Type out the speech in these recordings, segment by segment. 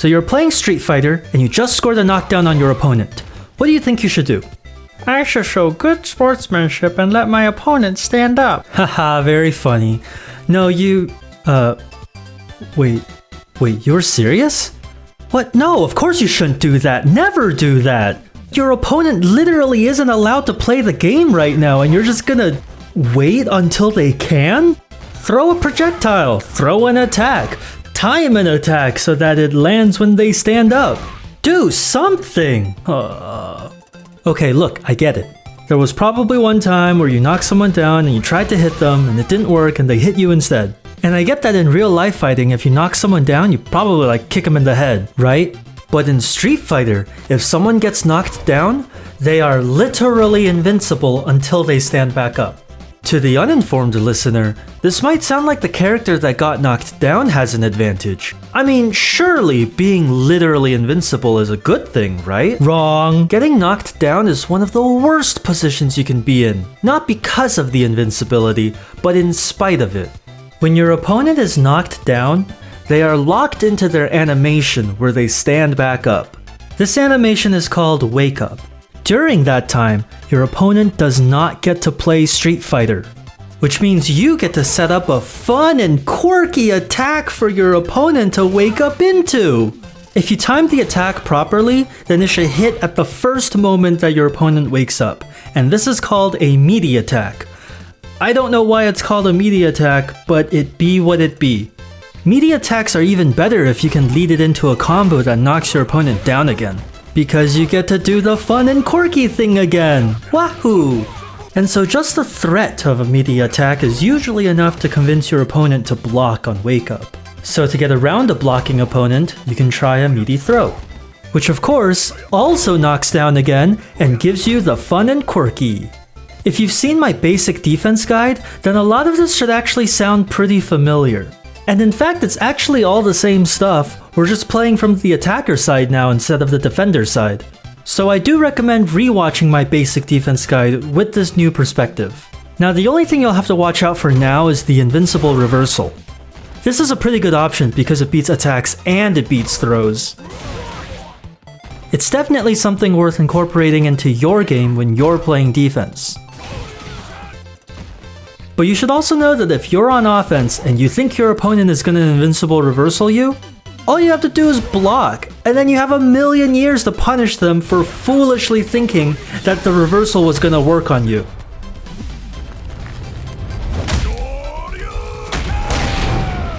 So you're playing Street Fighter and you just scored a knockdown on your opponent. What do you think you should do? I should show good sportsmanship and let my opponent stand up. Haha, very funny. No, wait, you're serious? What? No, of course you shouldn't do that. Never do that. Your opponent literally isn't allowed to play the game right now and you're just gonna wait until they can? Throw a projectile, throw an attack, time an attack so that it lands when they stand up. Do something! Okay, look, I get it. There was probably one time where you knocked someone down and you tried to hit them and it didn't work and they hit you instead. And I get that in real life fighting, if you knock someone down, you probably like kick them in the head, right? But in Street Fighter, if someone gets knocked down, they are literally invincible until they stand back up. To the uninformed listener, this might sound like the character that got knocked down has an advantage. I mean, surely being literally invincible is a good thing, right? Wrong. Getting knocked down is one of the worst positions you can be in. Not because of the invincibility, but in spite of it. When your opponent is knocked down, they are locked into their animation where they stand back up. This animation is called Wake Up. During that time, your opponent does not get to play Street Fighter, which means you get to set up a fun and quirky attack for your opponent to wake up into. If you time the attack properly, then it should hit at the first moment that your opponent wakes up, and this is called a meaty attack. I don't know why it's called a meaty attack, but it be what it be. Meaty attacks are even better if you can lead it into a combo that knocks your opponent down again, because you get to do the fun and quirky thing again. Wahoo! And so just the threat of a meaty attack is usually enough to convince your opponent to block on Wake Up. So to get around a blocking opponent, you can try a meaty throw, which of course also knocks down again and gives you the fun and quirky. If you've seen my basic defense guide, then a lot of this should actually sound pretty familiar. And in fact, it's actually all the same stuff, we're just playing from the attacker side now instead of the defender side. So I do recommend rewatching my basic defense guide with this new perspective. Now the only thing you'll have to watch out for now is the invincible reversal. This is a pretty good option because it beats attacks and it beats throws. It's definitely something worth incorporating into your game when you're playing defense. But you should also know that if you're on offense and you think your opponent is going to invincible reversal you, all you have to do is block, and then you have a million years to punish them for foolishly thinking that the reversal was going to work on you.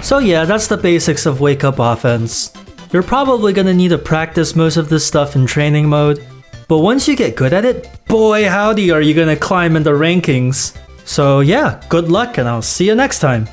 So yeah, that's the basics of Wake Up offense. You're probably going to need to practice most of this stuff in training mode, but once you get good at it, boy howdy are you going to climb in the rankings. So yeah, good luck and I'll see you next time.